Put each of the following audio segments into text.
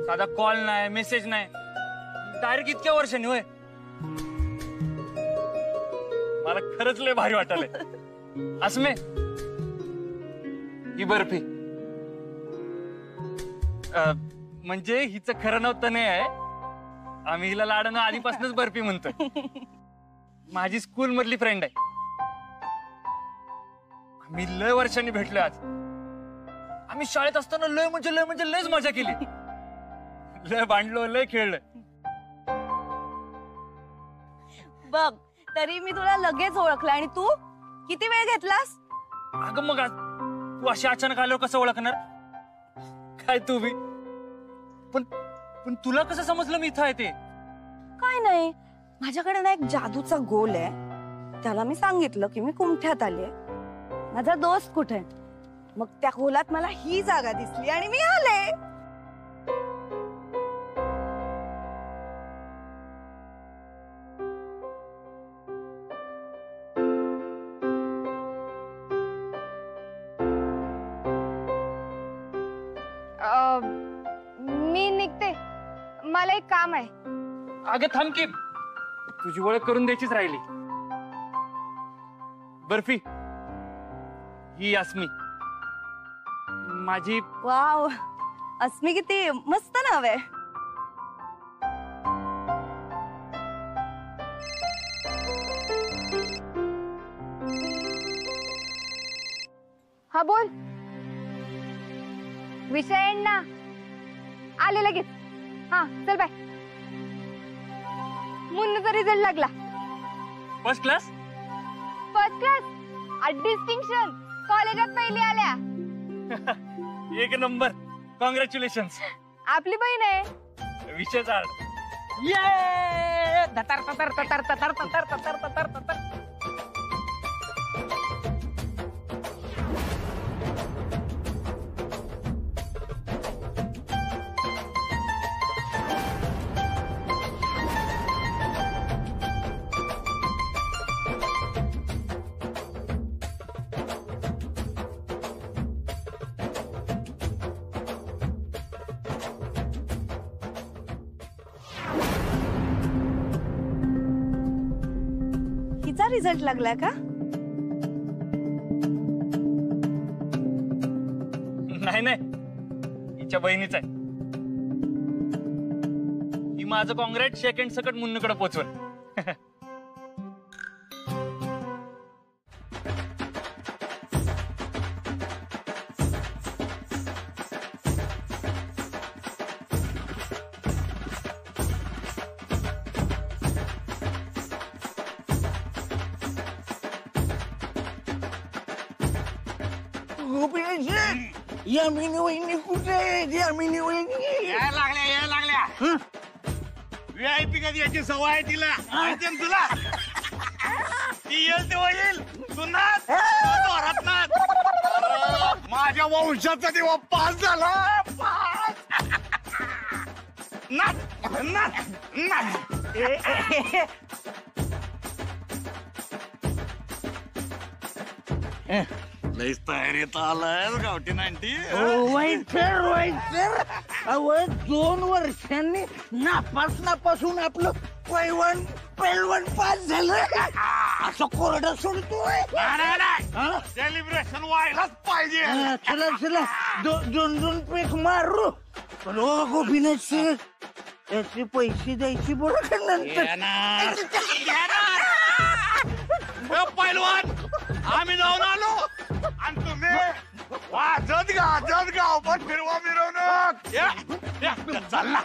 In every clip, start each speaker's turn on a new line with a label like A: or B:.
A: साधा कॉल नाही, मेसेज नाही, डायरेक्ट इतक्या वर्षांनी होय. मला खरंच लय भारी वाटायलंय. अस्मे, ही बर्फी. म्हणजे हिचं खरं नाव तनय आहे. आम्ही हिला लाडानं आधीपासूनच बर्फी म्हणतोय. माझी स्कूल मधली फ्रेंड आहे. आम्ही लय वर्षांनी भेटलोय आज. आम्ही शाळेत असताना लय म्हणजे लयच मजा केली. लय भांडलो, लय खेळलोय.
B: बघ, तरी मी तुला लगेच ओळखलं आणि तू किती वेळ घेतलास?
A: अगं मग तू अशी अचानक आल्यावर कसं ओळखणार? काय तू बी पण तुला कसं समजलं मी इथं आहे ते?
B: काय नाही, माझ्याकडे ना एक जादूचा गोल आहे. त्याला मी सांगितलं की मी कुमठ्यात आले. माझा दोस्त कुठे? मग त्या गोलात मला ही जागा दिसली आणि मी आले.
C: मी निघते, मला एक काम आहे.
A: अगं थांब की, तुझी ओळख करून द्यायचीच राहिली. बर्फी, ही अस्मी माझी.
B: वाव, अस्मी किती मस्त नाव आहे.
C: हा बोल. विषय ना आले लगेच. हा चल बाय. मुन्नूचा रिझल्ट लागला.
A: First class.
C: First class, distinction, कॉलेजात पहिली आल्या.
A: एक नंबर, कॉंग्रॅच्युलेशन्स.
C: आपली बहीण आहे.
A: विषय झाड.
D: ये ततर ततर ततर ततर ततर ततर ततर ततर.
B: हिचा रिझल्ट लागलाय का?
A: नाही, हिच्या बहिणीचा आहे. ही माझं कॉंग्रॅट सेकंड सकट मुन्नूकडे पोचवल.
D: यामिनी वहिनी कुठे? यामिनी वहिनी
E: यायला लागल्या. VIP कधी याची सवय आहे तिला माहिती ना तुला? ती येईल तेव्हा येईल. सुनात माझ्या वंशाचा तेव्हा पास झाला. लईच तयारीत आलाय गावठी 90.
D: वाईट सर. अहो 2 वर्षांनी नापासून आपलं पैलवान पास झालं असं कोरडं सोडतोय.
E: सेलिब्रेशन व्हायलाच पाहिजे.
D: चला 2 पेक मारू. पण गोपीनाथ सर, त्याचे पैसे द्यायची बरं का नंतर?
E: पैलवान, आम्ही जाऊन आलो आणि तुम्ही वाजत गाव पण फिरवा मिरवणूक. चल ना.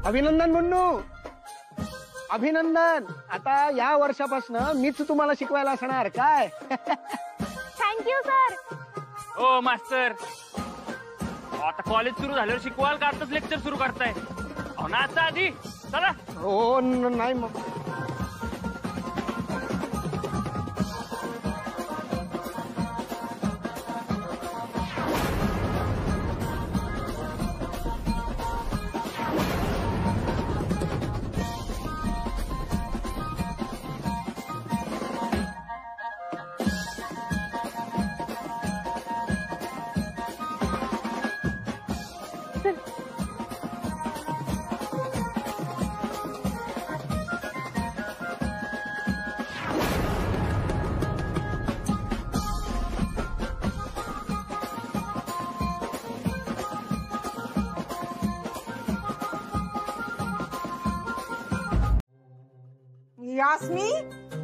F: अभिनंदन मुन्नू, अभिनंदन. आता या वर्षापासून मीच तुम्हाला शिकवायला असणार काय?
C: Thank you sir.
A: ओ मास्तर, आता कॉलेज सुरू झाल्यावर शिकवाल का आताच लेक्चर सुरू करताय? नाचा आधी चला.
D: हो नाही मग
F: यास्मी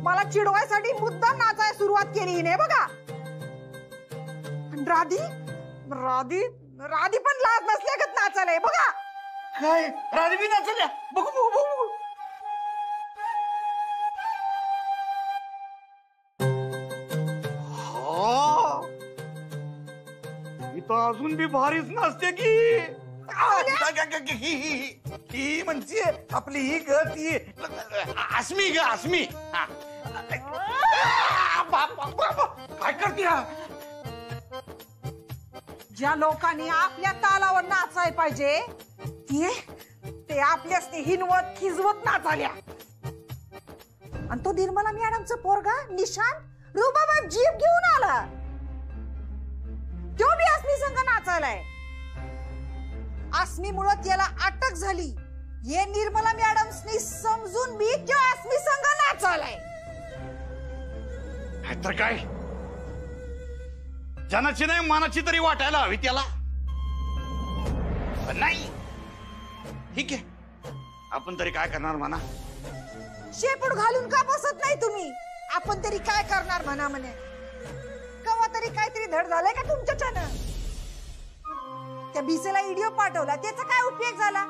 F: मला चिडवायसाठी मुद्दाम नाचायला सुरुवात केली हिने बघा. राधी राधी राधी पण लाज नसल्यागत नाचायलाय बघा.
D: काय राजबी नाचल्या बघू बघू बघू. इथं अजून बी भारीच नाचते की. ती म्हणजे आपली ही ग ती
E: अस्मी ग अस्मी.
D: काय करते हा?
F: ज्या लोकांनी आपल्या तालावर नाचाय पाहिजे ते आपल्याच हिनवत खिजवत नाचाल्या. आणि तो निर्मला मॅडमचा पोरगा निशान रुबाबा जीप घेऊन आला. तो बी अस्मी संग नाचायलाय. अस्मीमुळे त्याला अटक झाली. हे निर्मला मॅडम्सनी समजून बी तो अस्मी संग नाचायलाय.
E: तर काय जनाची नाही मानाची तरी वाटायला हवी त्याला. पण नाही ठीक आहे, आपण तरी काय करणार म्हणा.
F: शेपूट घालून का बसत नाही तुम्ही? आपण तरी काय करणार म्हणा म्हणे. कवा तरी काहीतरी धड झालंय का तुमच्याच्यानं? त्या बीसेला व्हिडिओ पाठवला त्याचा काय उपयोग झाला?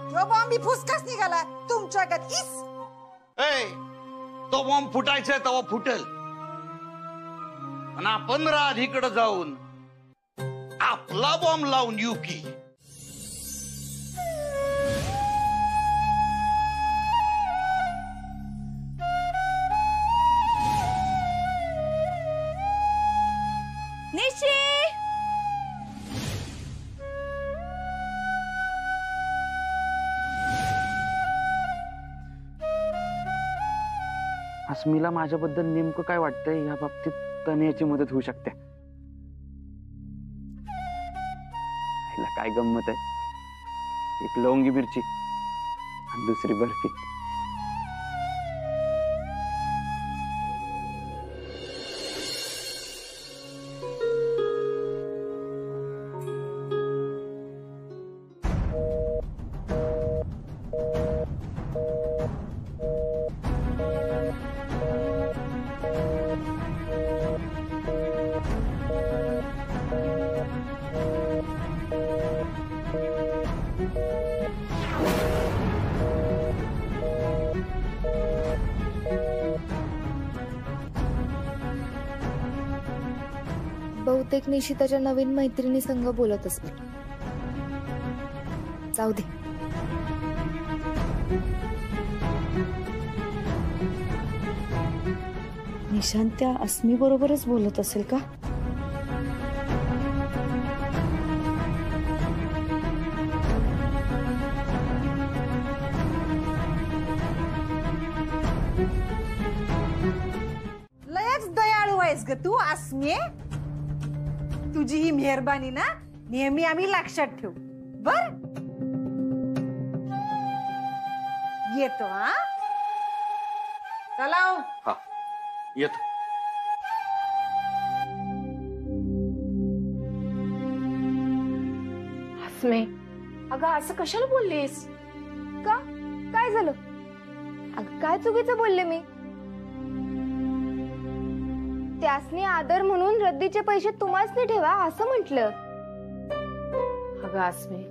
F: तो बॉम्बी फुसकाच निघाला तुमच्या गत.
E: तो बॉम्ब फुटायचा तेव्हा फुटल. आणि आपण राधीकडे जाऊन आपला बॉम्ब लावून येऊ की.
B: निशी
G: अस्मीला माझ्याबद्दल नेमकं काय वाटतंय या बाबतीत तनयाची मदत होऊ शकते. काय गंमत आहे, एक लवंगी मिरची आणि दुसरी बर्फी.
C: बहुतेक निशी त्याच्या नवीन मैत्रिणी संग बोलत असेल. जाऊ दे.
B: निशांत त्या अस्मी बरोबरच बोलत असेल का?
F: लयच दयाळू आहेस ग तू अस्मी. तुझी ही मेहरबानी ना नेहमी आम्ही लक्षात ठेवू. बर येतो. हा चला.
E: हा येतो.
C: अस्मी, अगं असं कशाला बोललीस? का काय झालं? अगं काय चुकीचं बोलले मी? त्यासनी आदर म्हणून रद्दीचे पैसे तुम्हासनी ठेवा असं म्हटलं.
H: अगं अस्मी,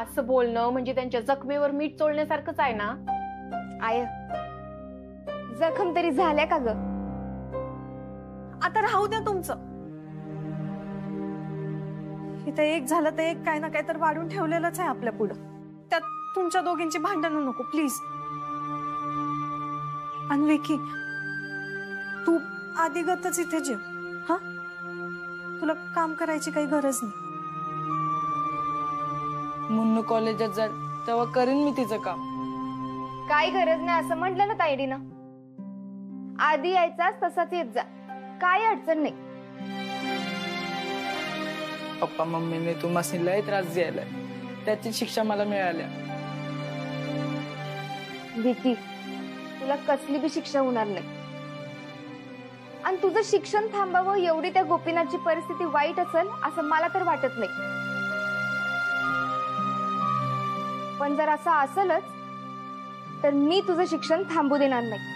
H: असं बोलणं म्हणजे त्यांच्या जखमेवर मीठ चोळण्यासारखंच आहे ना.
C: आय जखम तरी झाल्या का ग?
F: आता राहू द्या तुमचं.
I: इथे एक झालं तर एक काय ना काय तर वाढून ठेवलेलंच आहे आपल्या पुढं. त्यात तुमच्या दोघींची भांडणं नको प्लीज. आणि विकी, तू आधीगतच इथे जेव. हा, तुला काम करायची काही गरज नाही.
J: मुन्नू कॉलेजात जाईल तेव्हा करीन मी तिचं काम.
C: काही गरज नाही असं म्हटलं ना तायडीनं. आधी यायचाच तसाच येत जा, काही अडचण नाही.
J: पप्पा मम्मीने तुम्हाला लय त्रास द्यायला, त्याची शिक्षा मला मिळाल्या.
C: विकी, तुला कसली बी शिक्षा होणार नाही. आणि तुझं शिक्षण थांबावं एवढी त्या गोपीनाथची परिस्थिती वाईट असेल असं मला तर वाटत नाही. पण जर असं असेलच तर मी तुझं शिक्षण थांबू देणार नाही.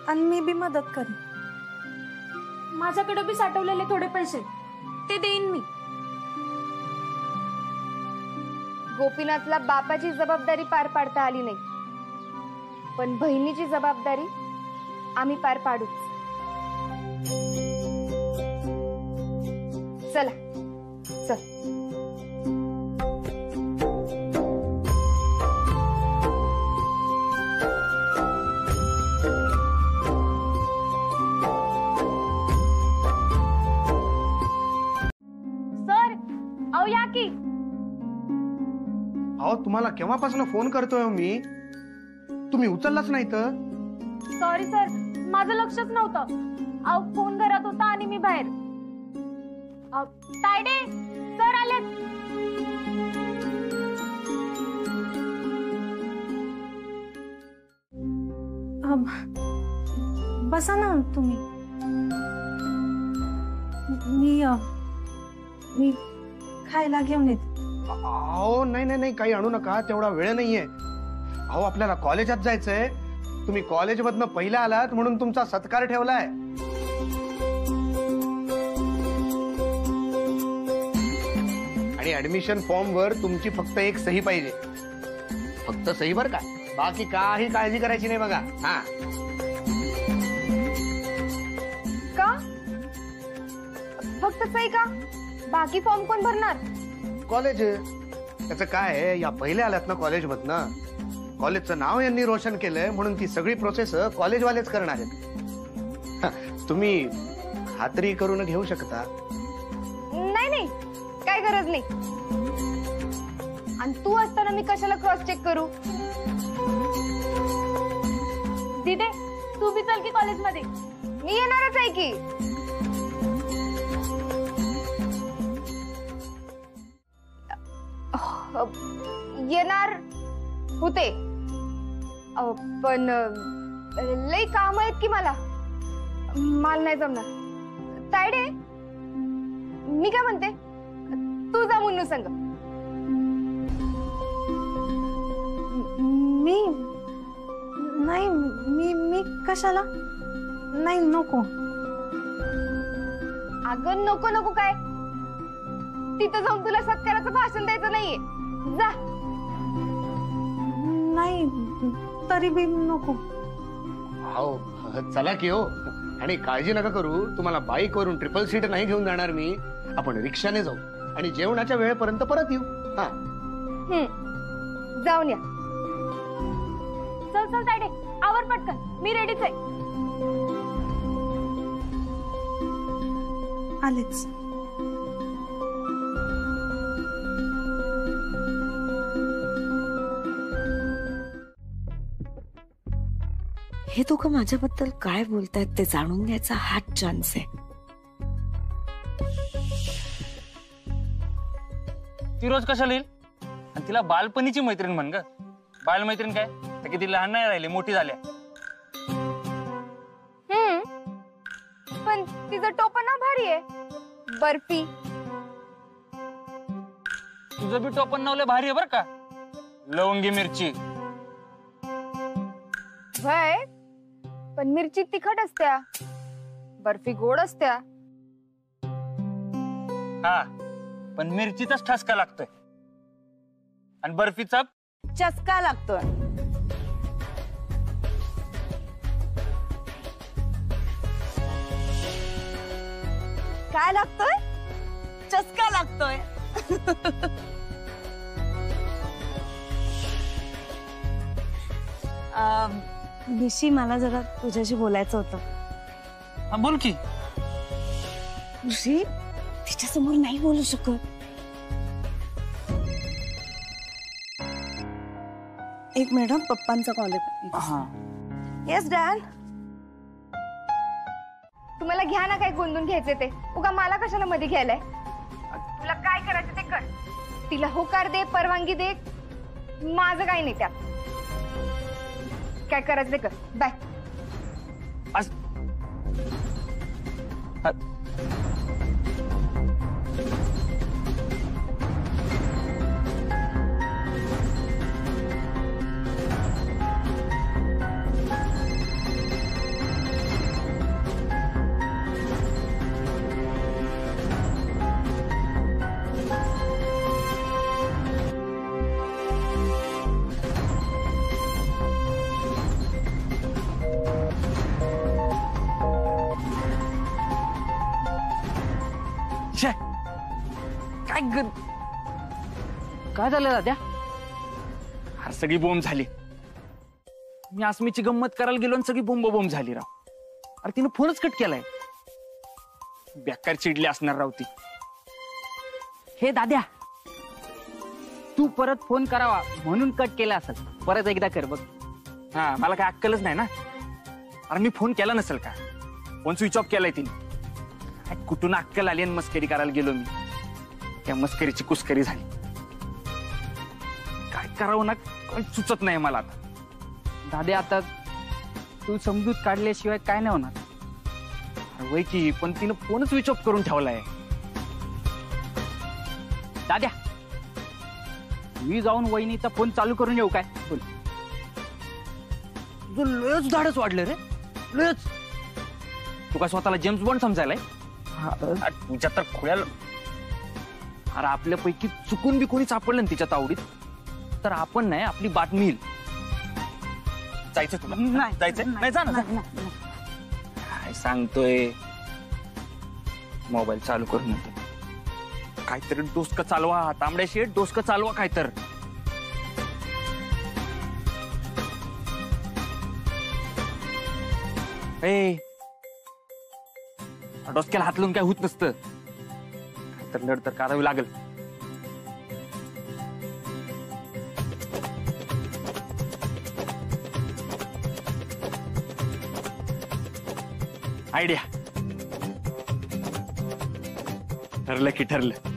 I: आणि मी बी मदत करेन. माझ्याकडे बी साठवलेले थोडे पैसे ते देईन मी.
C: गोपीनाथला बापाची जबाबदारी पार पाडता आली नाही, पण बहिणीची जबाबदारी आम्ही पार पाडूच. चला चल.
K: सर, अहो या की.
L: अहो तुम्हाला केव्हापासून फोन करतोय मी, तुम्ही उचललाच नाही तर.
K: सॉरी सर, माझं लक्षच नव्हतं. अहो फोन घरात होता आणि मी बाहेर. तायडे सर आलेत.
I: बसा ना तुम्ही. मी खायला घेऊन येते.
L: अहो नाही नाही नाही, काही आणू नका, तेवढा वेळ नाहीये. अहो आपल्याला कॉलेजात जायचंय. तुम्ही कॉलेजमधनं पहिला आलात म्हणून तुमचा सत्कार ठेवलाय. आणि ऍडमिशन फॉर्म वर तुमची फक्त एक सही पाहिजे. फक्त सही बर का, बाकी काही काळजी करायची नाही बघा. हा
C: का फक्त सही का? बाकी फॉर्म कोण भरणार?
L: कॉलेज. त्याचं काय आहे, या पहिल्या आल्यात ना कॉलेजमधनं, कॉलेजचं नाव यांनी रोशन केलंय म्हणून ती सगळी प्रोसेस कॉलेजवालेच करणार आहेत. तुम्ही खात्री करून घेऊ शकता.
C: नाही नाही, काय गरज नाही. आणि तू असताना मी कशाला क्रॉस चेक करू?
K: दिदे, तू बी चल की कॉलेजमध्ये.
C: मी येणारच आहे की. येणार होते, पण लई काम आहेत की मला नाही जमणार. तायडे, मी काय म्हणते, तू जा मुन्नू संग.
I: मी नाही, मी कशाला? नाही नको.
C: अगं नको नको काय, तिथं जाऊन तुला सत्काराचं भाषण द्यायचं नाहीये. जा.
I: नाही, तरी बी नको.
L: हो चला की हो. आणि काळजी नका करू, तुम्हाला बाईक वरून ट्रिपल सीट नाही घेऊन जाणार मी. आपण रिक्षाने जाऊ आणि जेवणाच्या वेळेपर्यंत परत येऊ. हा
C: जाऊन या.
K: चल चल तायडे, आवर पटकन, मी रेडीच आहे.
I: आलेच.
B: हे दोघं माझ्याबद्दल काय बोलतायत ते जाणून घ्यायचा हाच चान्स आहे.
A: ती रोज कशाला येईल? आणि तिला बालपणीची मैत्रीण म्हण ग. बालमैत्रीण काय, तर किती लहान नाही राहिली, मोठी झाल्या.
C: पण तिचं टोपण नाव भारी आहे, बर्फी.
A: तुझं बी टोपण नाव लय भारी आहे बर का, लवंगी मिरची.
C: भय, पण मिरची तिखट असत्या, बर्फी गोड असत्या.
A: हा, पण मिरचीचाच ठसका लागतोय आणि बर्फीचा
B: चसका लागतोय. काय लागतोय? चस्का लागतोय. निशी, मला जरा तुझ्याशी बोलायचं होतं.
A: बोल की.
B: ऋषी, तिच्या समोर नाही बोलू शकत. एक मिनिट, पप्पांचा कॉल आहे. Yes dad.
C: तुम्हाला घ्या ना, काय गोंधून घ्यायचे ते. उगा मला कशाला मध्ये घ्यायलाय? तुला काय करायचं ते कर. तिला होकार दे, परवानगी दे, माझं काही नाही त्यात. काय करायचं ते कर. बाय.
A: काय झालं दाद्या? अरे सगळी बोंब झाली. मी आसमीची गंमत करायला गेलो आणि सगळी बोंब झाली राव. अरे तिने फोनच कट केलाय. बेकार चिडली असणार राव ती.
J: हे दाद्या, तू परत फोन करावा म्हणून कट केला असेल. परत एकदा कर बघ.
A: हा, मला काय अक्कलच नाही ना. अरे मी फोन केला नसेल का? फोन स्विच ऑफ केलाय तिने. कुठून अक्कल आली आणि मस्करी करायला गेलो मी. त्या मस्करीची कुस्करी झाली. काय करावं ना काही सुचत नाही मला आता.
J: दाद्या, आता तू समजूत काढल्याशिवाय काय नाही होणार.
A: अरे वय की, पण तिनं फोनच स्विच ऑफ करून ठेवलाय.
J: दाद्या, मी जाऊन वहिनीचा फोन चालू करून येऊ काय? बोल.
A: तुझं लयच धाडच वाढलं रे, लयच. तू काय स्वतःला जेम्स बॉन्ड समजायलाय? तुझ्या तर खोळ्याला. अरे आपल्यापैकी चुकून बी कोणी सापडलं ना तिच्या तावडीत, तर आपण नाही, आपली बातमी येईल. जायचं तुला?
J: नाही
A: जायचं नाही. जा ना. काय सांगतोय? मोबाईल चालू करून येतो. काहीतरी डोसकं चालवा, तांबड्या शेट डोसकं चालवा काय तर. डोसक्याला हात लावून काय होत नसतं. तर लढ तर करावी लागल. आयडिया. ठरलं की ठरलं.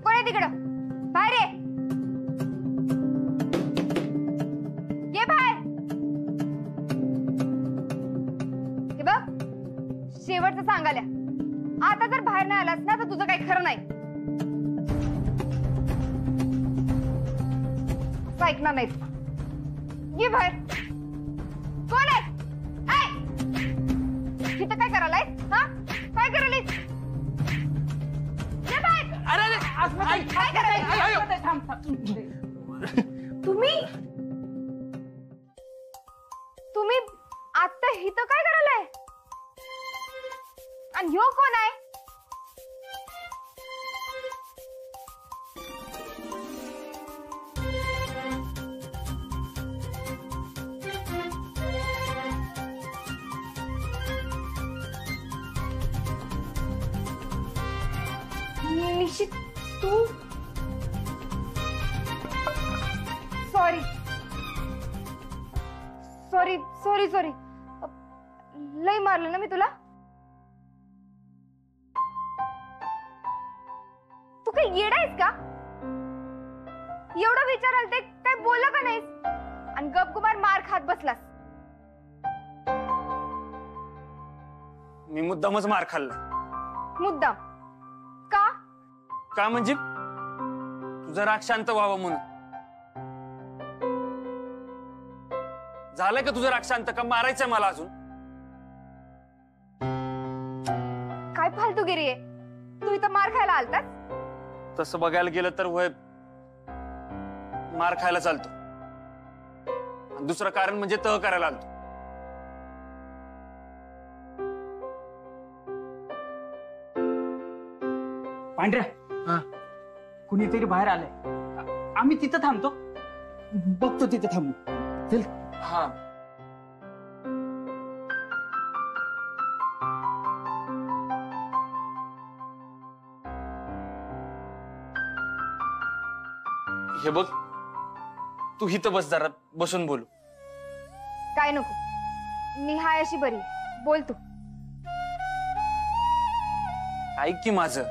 C: कोण आहे तिकडं? बाहेर ये बाहेर. हे बघ, शेवटचं सांगाल्या. आता जर बाहेर नाही आलास ना तर तुझं काही खरं नाही. ऐकणार नाही. ये बाहेर. कोण आहे? तिथं काय करायलाय? हा, काय करायलाय? ये बाहेर. काय करायलाय? तुम्ही आता इथं काय करायलाय? आणि ह्यो कोण आहे? निश्चित तू? Sorry sorry sorry sorry. लय मारलं ना मी तुला? तू काही येडा आहेस का? एवढं विचाराल ते काय बोललं का नाहीस? आणि गपगुमान मार खात बसलास.
A: मी मुद्दामच मार खाल्ला.
C: मुद्दाम? का?
A: का म्हणजे तुझा राग शांत व्हावा म्हणून. झालंय का तुझं राग शांत? का मारायचंय मला अजून?
C: काय फालतूगिरी आहे? तू इथं मार खायला आलतात?
A: तसं बघायला गेलं तर वय मार खायला चालतो. आणि दुसरं कारण म्हणजे तह करायला आलतो.
J: पांढऱ्या कुणीतरी बाहेर आलंय. आम्ही तिथं थांबतो. बघतो तिथे थांबू. चल.
A: हा. हे बघ, तू इथं बस, जरा बसून बोलू.
C: काय नको, मी हाय अशी बरी. बोल तू.
A: ऐक की माझं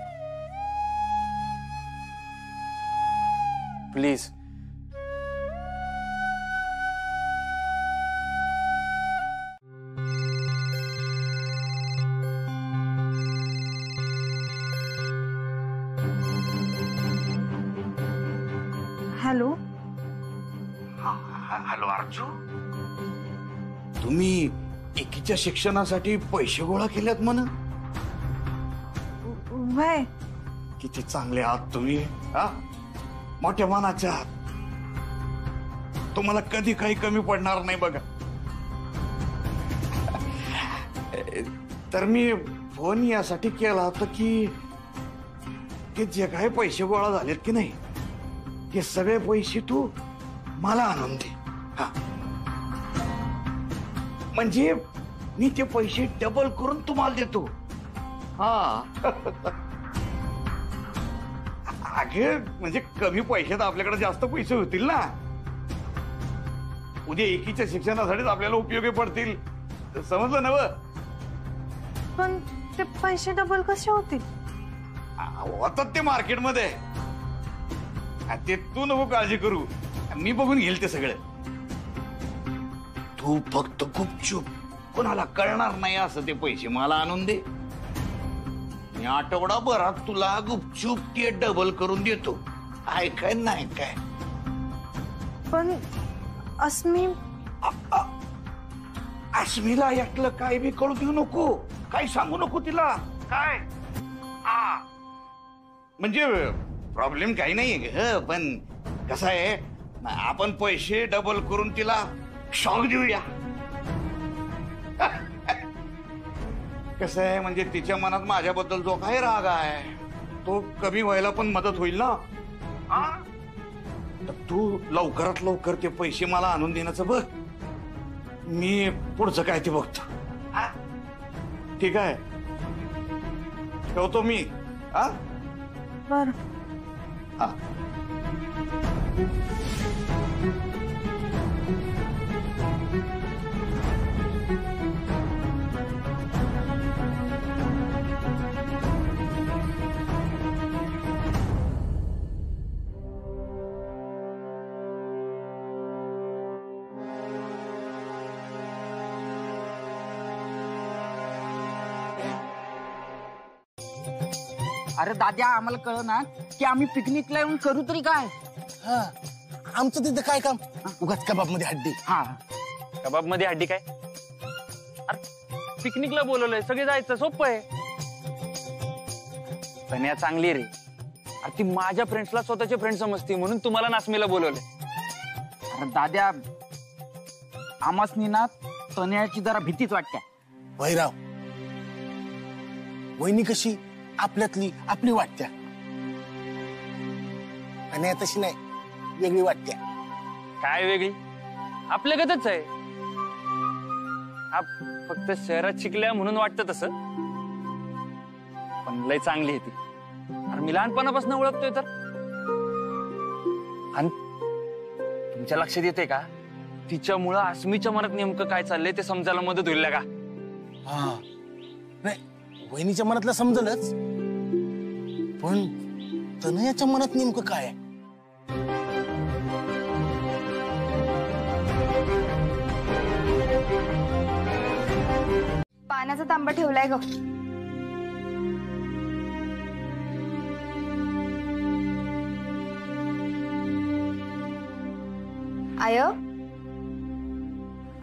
A: प्लीज.
I: हॅलो.
D: हॅलो अर्जू, तुम्ही एकीच्या शिक्षणासाठी पैसे गोळा केलेत म्हण.
I: वय
D: किती चांगले आहात तुम्ही. हा, मोठ्या मनाच्या आहात. तुम्हाला कधी काही कमी पडणार नाही बघा. तर मी फोन यासाठी केला होता की ते जे काही पैसे गोळा झालेत की नाही, ते सगळे पैसे तू मला आणून दे. हा, म्हणजे मी ते पैसे डबल करून तुम्हाला देतो. हा. अगे म्हणजे कमी पैशात आपल्याकडे जास्त पैसे होतील ना. उद्या एकीच्या शिक्षणासाठीच आपल्याला उपयोगी पडतील. समजलं ना?
I: पण ते पैसे डबल कसे होतील?
D: होतात ते मार्केटमध्ये. ते तू नको काळजी करू, मी बघून घेईल ते सगळं. तू फक्त गुपचूप, कोणाला कळणार नाही असं ते पैसे मला आणून दे. मी आठवडाभरात तुला गुपचूप ते डबल करून देतो. ऐकाय नाही काय?
I: पण अस्मी,
D: अस्मीला यातलं काय बी कळू देऊ नको, काय सांगू नको तिला. काय? हा, म्हणजे प्रॉब्लेम काही नाहीये, पण कसं आहे, आपण पैसे डबल करून तिला शॉक देऊया. कसं आहे, म्हणजे तिच्या मनात माझ्याबद्दल जो काही राग आहे तो कमी व्हायला पण मदत होईल ना. तर तू लवकरात लवकर ते पैसे मला आणून देण्याचं बघ. मी पुढचं काय ते बघतो. ठीक आहे, ठेवतो मी.
I: बर.
D: हा.
J: अरे दाद्या, आम्हाला कळ ना की आम्ही पिकनिकला येऊन करू तरी काय.
E: आमचं तिथे काय काम? उगाच कबाब मध्ये हड्डी.
J: हा,
A: कबाब मध्ये हड्डी काय? पिकनिकला बोलवलंय, सगळे जायचं, सोपं आहे. तन्या चांगली रे. अरे ती माझ्या फ्रेंड्सला स्वतःचे फ्रेंड समजते, म्हणून तुम्हाला नाचमीला बोलवलंय.
J: अरे दाद्या, आमासनी ना तन्याची जरा भीतीच वाटते.
E: वैराव, वहिनी कशी आपल्यातली आपली वाटत्या, आणि तशी नाही, वेगळी वाटत्या.
A: काय वेगळी? आपल्यागतच आहे. फक्त शहरात शिकल्या म्हणून वाटतं तसं, पण लय चांगली आहे ती. अरे मी लहानपणापासून ओळखतोय तर. आणि तुमच्या लक्षात येते का, तिच्यामुळं अस्मीच्या मनात नेमकं काय चाललंय ते समजायला मदत होईल का?
E: हा, नाही, वहिनीच्या मनातलं समजलंच, पण तनयाच्या मनात नेमकं काय आहे?
C: पाण्याचा तांबा ठेवलाय ग. आय,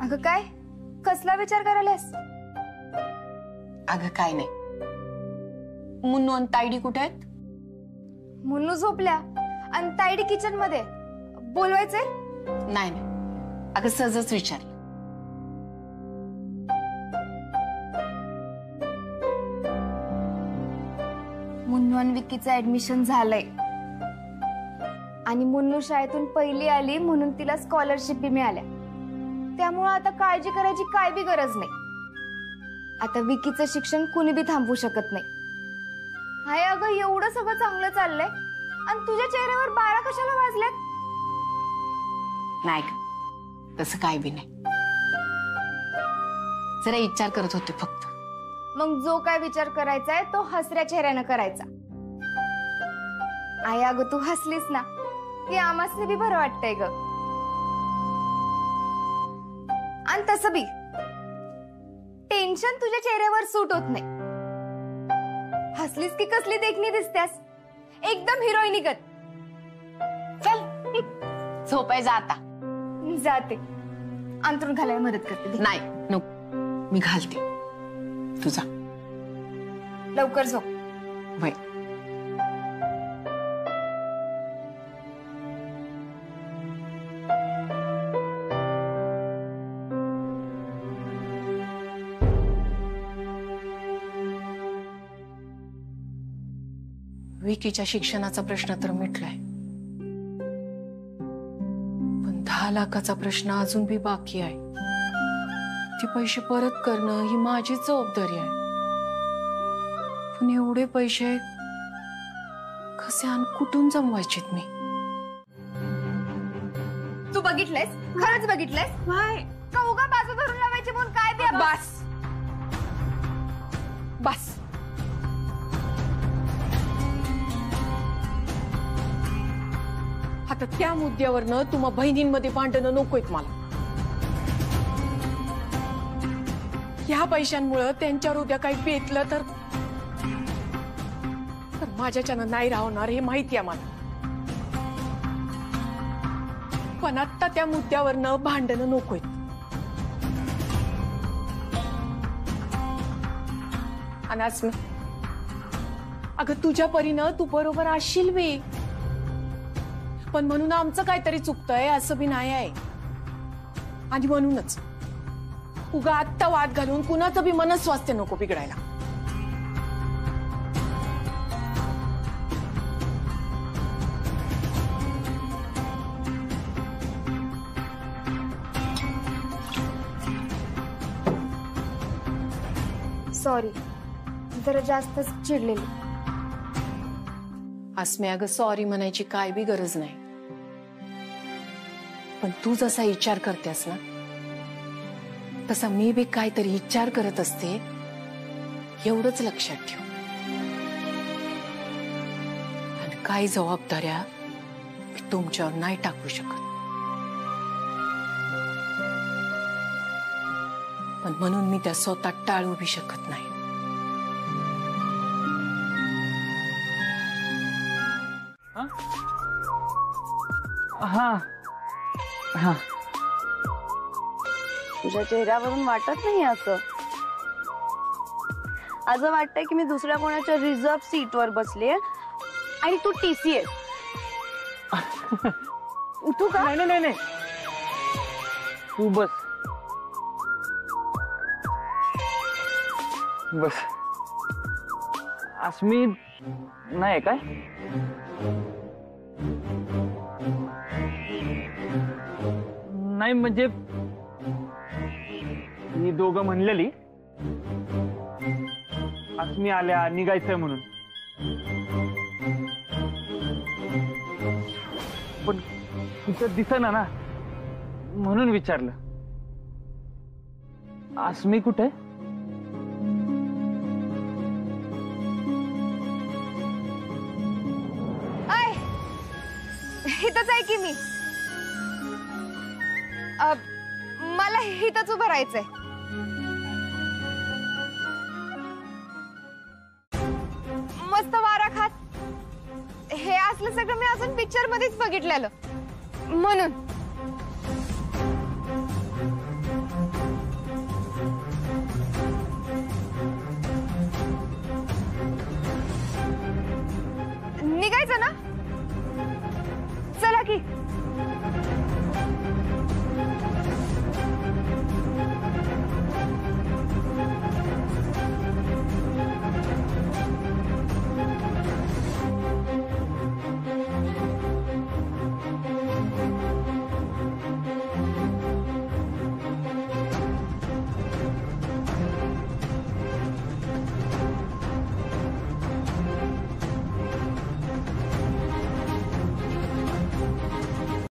C: अगं काय कसला विचार करायलास?
H: अगं काय नाही, मुन्नू आणि तायडी कुठे आहेत?
C: मुन्नू झोपल्या आणि तायडी किचन मध्ये. बोलवायचे?
H: नाही नाही, अगं सहजच विचारलं.
C: मुन्नू आणि विकीचं ऍडमिशन झालंय आणि मुन्नू शाळेतून पहिली आली म्हणून तिला स्कॉलरशिप बी मिळाल्या. त्यामुळे आता काळजी करायची काय बी गरज नाही. आता विकीचं शिक्षण कुणी बी थांबवू शकत नाही. हाय अगं, एवढं सगळं चांगलं चाललंय आणि तुझ्या चेहऱ्यावर 12 कशाला वाजल्यात?
H: नाही का, तसं काय बी नाही, जरा विचार करत होते फक्त.
C: मग जो काय विचार करायचा आहे तो हसऱ्या चेहऱ्यानं करायचा. आई अगं, तू हसलीस ना की आमासने बी बरं वाटतंय ग. आणि तसं बी टेन्शन तुझ्या चेहऱ्यावर सूट होत नाही. हसलीस की कसली देखणी दिसतेस, एकदम हिरोईनिगत.
H: चल झोपाय जा आता.
C: जाते, अंथरूण घालायला मदत करते.
H: नाही नको, मी घालते, तुझा
C: लवकर झोप.
H: वय विकीच्या शिक्षणाचा प्रश्न तर मिटलाय, पण 10 लाखाचा प्रश्न अजून बी बाकी आहे. ती पैसे परत करणं ही माझीच जबाबदारी आहे. पण एवढे पैसे कसे आणि कुठून जमवायचेत मी?
C: तू बघितलंयस? खरंच बघितलंयस? का उगा बाजू धरून लावायची म्हणून काय बी?
H: बस बस, आता त्या मुद्द्यावरनं तुम्हा बहिणींमध्ये भांडणं नकोयत मला. ह्या पैशांमुळे त्यांच्यावर उद्या काही बेतलं तर माझ्याच्यानं नाही राहणार हे माहिती आहे मला. पण आता त्या मुद्द्यावरनं भांडणं नकोयत. आणि अस्मी, अगं तुझ्या परीनं तू बरोबर असशील बी, पण म्हणून आमचं काहीतरी चुकतंय असं बी नाही आहे. आणि म्हणूनच उगा आत्ता वाद घालून कुणाचं बी मनस्वास्थ्य नको बिघडायला.
C: सॉरी, जरा जास्तच चिडलेली.
H: अस्मी, अगं सॉरी म्हणायची काय बी गरज नाही. पण तू जसा विचार करतेस ना तसा मी बी काहीतरी विचार करत असते, एवढंच लक्षात ठेव. आणि काही जबाबदाऱ्या मी तुमच्यावर नाही टाकू शकत. पण म्हणून मी त्या स्वतः टाळू बी शकत नाही.
J: हा हा,
B: तुझ्या चेहऱ्यावरून वाटत नाही असं. असं वाटतंय की मी दुसऱ्या कोणाच्या रिझर्व सीटवर बसलीये आणि तू टीसी आहेस. उठू का?
J: नाही नाही नाही, तू बस बस. अस्मी नाही काय? नाही म्हणजे ही दोघं म्हणलेली अस्मी आल्या निघायचंय म्हणून, पण तिथं दिसेना ना म्हणून विचारलं. अस्मी कुठे?
C: हितच आहे की मी. मला हितच उभं राहायचंय. मस्त वारा खात. हे असलं सगळं मी अजून पिक्चर मध्येच बघितलेलं म्हणून.